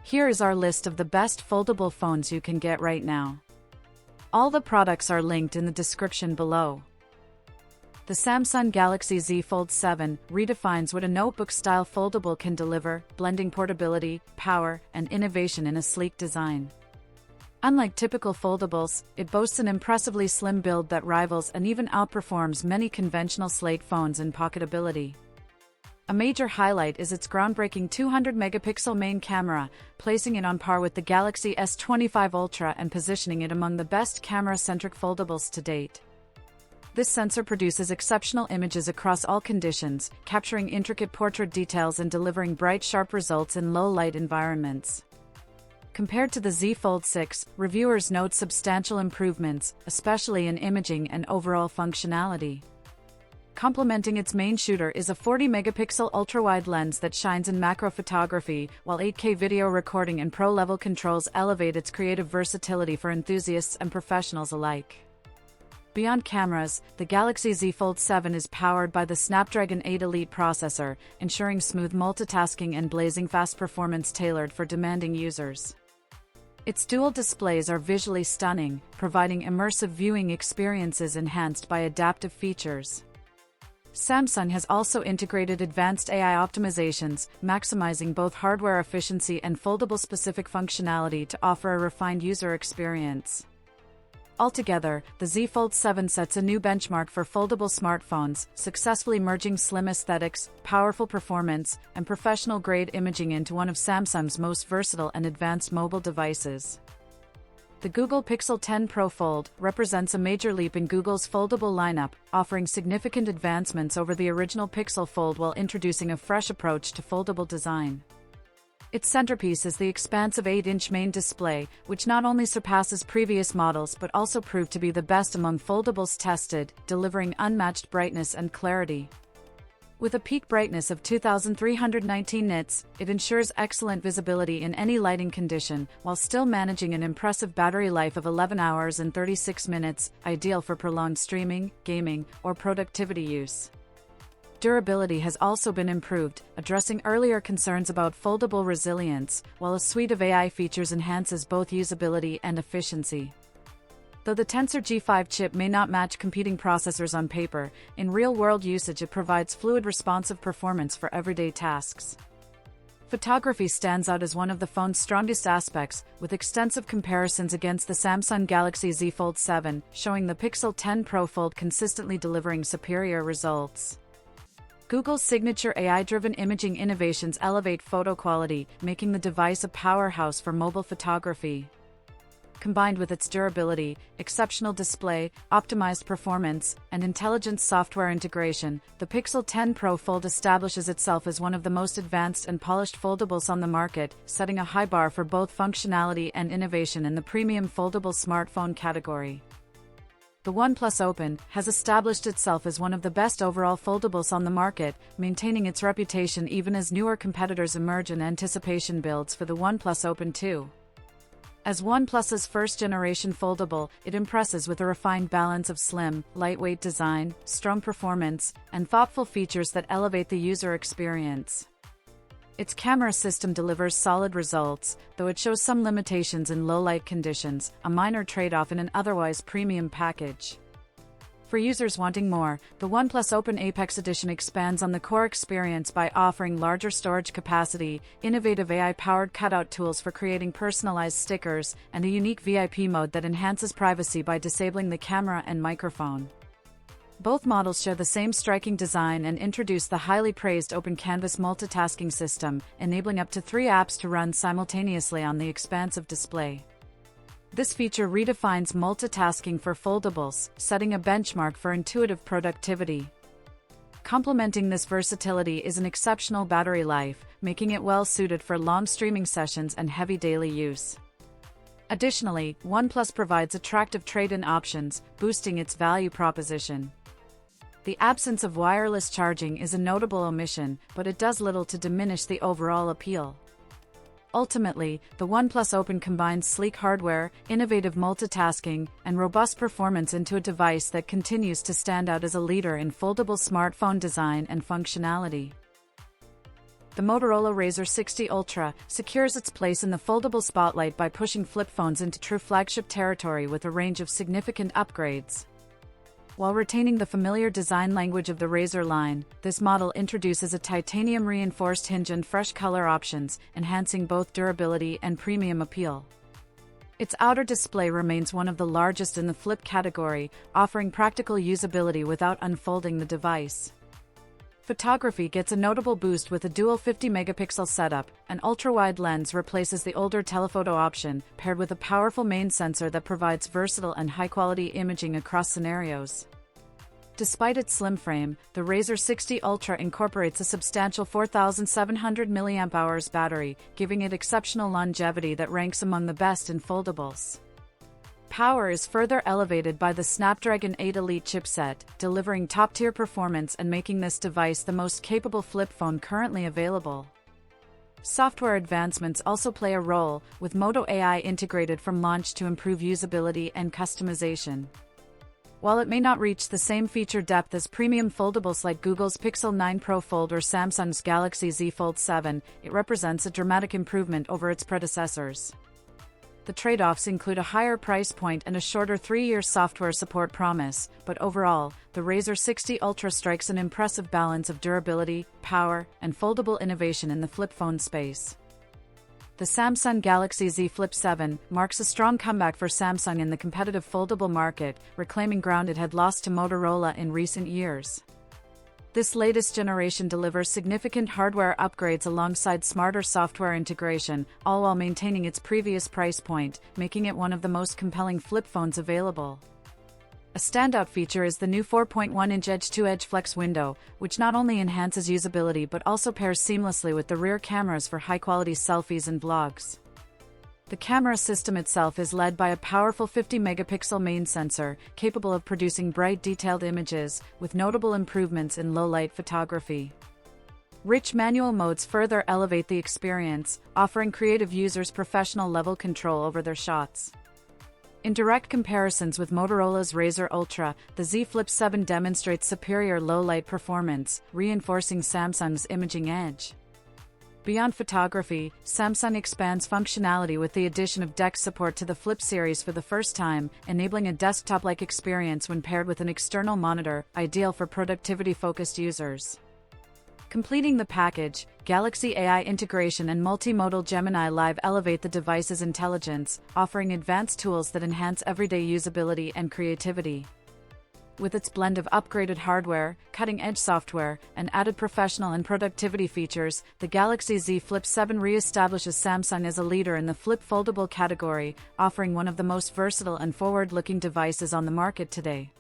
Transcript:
Here is our list of the best foldable phones you can get right now. All the products are linked in the description below. The Samsung Galaxy Z Fold 7 redefines what a notebook-style foldable can deliver, blending portability, power, and innovation in a sleek design. Unlike typical foldables, it boasts an impressively slim build that rivals and even outperforms many conventional slate phones in pocketability. A major highlight is its groundbreaking 200-megapixel main camera, placing it on par with the Galaxy S25 Ultra and positioning it among the best camera-centric foldables to date. This sensor produces exceptional images across all conditions, capturing intricate portrait details and delivering bright, sharp results in low-light environments. Compared to the Z Fold 6, reviewers note substantial improvements, especially in imaging and overall functionality. Complementing its main shooter is a 40-megapixel ultra-wide lens that shines in macro photography, while 8K video recording and pro-level controls elevate its creative versatility for enthusiasts and professionals alike. Beyond cameras, the Galaxy Z Fold 7 is powered by the Snapdragon 8 Elite processor, ensuring smooth multitasking and blazing fast performance tailored for demanding users. Its dual displays are visually stunning, providing immersive viewing experiences enhanced by adaptive features. Samsung has also integrated advanced AI optimizations, maximizing both hardware efficiency and foldable-specific functionality to offer a refined user experience. Altogether, the Z Fold 7 sets a new benchmark for foldable smartphones, successfully merging slim aesthetics, powerful performance, and professional-grade imaging into one of Samsung's most versatile and advanced mobile devices. The Google Pixel 10 Pro Fold represents a major leap in Google's foldable lineup, offering significant advancements over the original Pixel Fold while introducing a fresh approach to foldable design. Its centerpiece is the expansive 8-inch main display, which not only surpasses previous models but also proved to be the best among foldables tested, delivering unmatched brightness and clarity. With a peak brightness of 2,319 nits, it ensures excellent visibility in any lighting condition, while still managing an impressive battery life of 11 hours and 36 minutes, ideal for prolonged streaming, gaming, or productivity use. Durability has also been improved, addressing earlier concerns about foldable resilience, while a suite of AI features enhances both usability and efficiency. Though the Tensor G5 chip may not match competing processors on paper, in real-world usage it provides fluid responsive performance for everyday tasks. Photography stands out as one of the phone's strongest aspects, with extensive comparisons against the Samsung Galaxy Z Fold 7, showing the Pixel 10 Pro Fold consistently delivering superior results. Google's signature AI-driven imaging innovations elevate photo quality, making the device a powerhouse for mobile photography. Combined with its durability, exceptional display, optimized performance, and intelligent software integration, the Pixel 10 Pro Fold establishes itself as one of the most advanced and polished foldables on the market, setting a high bar for both functionality and innovation in the premium foldable smartphone category. The Oneplus Open has established itself as one of the best overall foldables on the market, maintaining its reputation even as newer competitors emerge and anticipation builds for the OnePlus Open 2. As OnePlus's first-generation foldable, it impresses with a refined balance of slim, lightweight design, strong performance, and thoughtful features that elevate the user experience. Its camera system delivers solid results, though it shows some limitations in low-light conditions, a minor trade-off in an otherwise premium package. For users wanting more, the OnePlus Open Apex Edition expands on the core experience by offering larger storage capacity, innovative AI-powered cutout tools for creating personalized stickers, and a unique VIP mode that enhances privacy by disabling the camera and microphone. Both models share the same striking design and introduce the highly praised Open Canvas multitasking system, enabling up to 3 apps to run simultaneously on the expansive display. This feature redefines multitasking for foldables, setting a benchmark for intuitive productivity. Complementing this versatility is an exceptional battery life, making it well-suited for long streaming sessions and heavy daily use. Additionally, OnePlus provides attractive trade-in options, boosting its value proposition. The absence of wireless charging is a notable omission, but it does little to diminish the overall appeal. Ultimately, the OnePlus Open combines sleek hardware, innovative multitasking, and robust performance into a device that continues to stand out as a leader in foldable smartphone design and functionality. The Motorola Razr 60 Ultra secures its place in the foldable spotlight by pushing flip phones into true flagship territory with a range of significant upgrades. While retaining the familiar design language of the Razr line, this model introduces a titanium-reinforced hinge and fresh color options, enhancing both durability and premium appeal. Its outer display remains one of the largest in the flip category, offering practical usability without unfolding the device. Photography gets a notable boost with a dual 50-megapixel setup. An ultra-wide lens replaces the older telephoto option, paired with a powerful main sensor that provides versatile and high-quality imaging across scenarios. Despite its slim frame, the Razr 60 Ultra incorporates a substantial 4,700 mAh battery, giving it exceptional longevity that ranks among the best in foldables. Power is further elevated by the Snapdragon 8 Elite chipset, delivering top-tier performance and making this device the most capable flip phone currently available. Software advancements also play a role, with Moto AI integrated from launch to improve usability and customization. While it may not reach the same feature depth as premium foldables like Google's Pixel 9 Pro Fold or Samsung's Galaxy Z Fold 7, it represents a dramatic improvement over its predecessors. The trade-offs include a higher price point and a shorter 3-year software support promise, but overall, the Razr 60 Ultra strikes an impressive balance of durability, power, and foldable innovation in the flip phone space. The Samsung Galaxy Z Flip 7 marks a strong comeback for Samsung in the competitive foldable market, reclaiming ground it had lost to Motorola in recent years. This latest generation delivers significant hardware upgrades alongside smarter software integration, all while maintaining its previous price point, making it one of the most compelling flip phones available. A standout feature is the new 4.1-inch edge-to-edge flex window, which not only enhances usability but also pairs seamlessly with the rear cameras for high-quality selfies and vlogs. The camera system itself is led by a powerful 50-megapixel main sensor, capable of producing bright, detailed images, with notable improvements in low-light photography. Rich manual modes further elevate the experience, offering creative users professional-level control over their shots. In direct comparisons with Motorola's Razr Ultra, the Z Flip 7 demonstrates superior low-light performance, reinforcing Samsung's imaging edge. Beyond photography, Samsung expands functionality with the addition of DeX support to the Flip series for the first time, enabling a desktop-like experience when paired with an external monitor, ideal for productivity-focused users. Completing the package, Galaxy AI integration and multimodal Gemini Live elevate the device's intelligence, offering advanced tools that enhance everyday usability and creativity. With its blend of upgraded hardware, cutting-edge software, and added professional and productivity features, the Galaxy Z Flip 7 re-establishes Samsung as a leader in the flip foldable category, offering one of the most versatile and forward-looking devices on the market today.